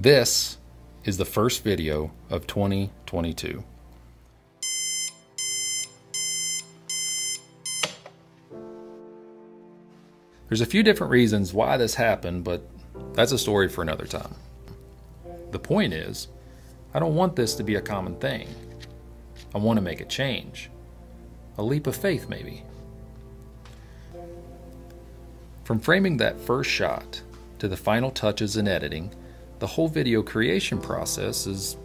This is the first video of 2022. There's a few different reasons why this happened, but that's a story for another time. The point is, I don't want this to be a common thing. I want to make a change. A leap of faith, maybe. From framing that first shot to the final touches and editing, the whole video creation process is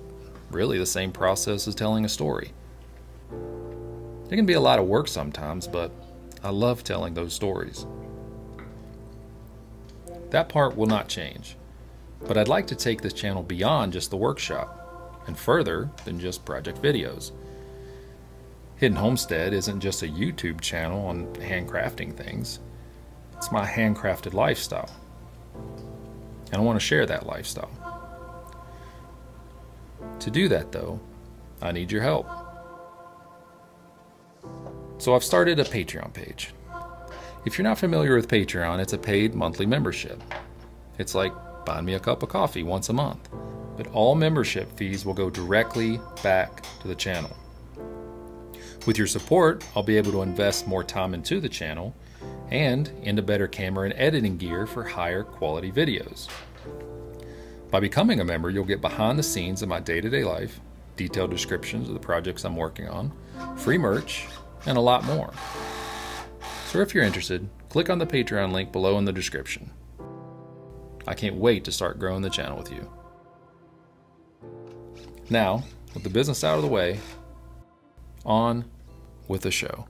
really the same process as telling a story. It can be a lot of work sometimes, but I love telling those stories. That part will not change, but I'd like to take this channel beyond just the workshop and further than just project videos. Hidden Homestead isn't just a YouTube channel on handcrafting things. It's my handcrafted lifestyle. And I want to share that lifestyle. To do that though, I need your help. So I've started a Patreon page. If you're not familiar with Patreon, it's a paid monthly membership. It's like buying me a cup of coffee once a month, but all membership fees will go directly back to the channel. With your support, I'll be able to invest more time into the channel and into better camera and editing gear for higher quality videos. By becoming a member, you'll get behind the scenes of my day-to-day life, detailed descriptions of the projects I'm working on, free merch, and a lot more. So if you're interested, click on the Patreon link below in the description. I can't wait to start growing the channel with you. Now, with the business out of the way, on with the show.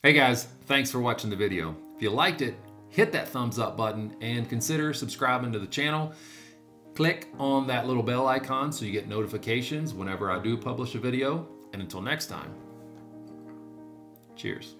Hey guys, thanks for watching the video. If you liked it, hit that thumbs up button and consider subscribing to the channel. Click on that little bell icon so you get notifications whenever I do publish a video. And until next time, cheers.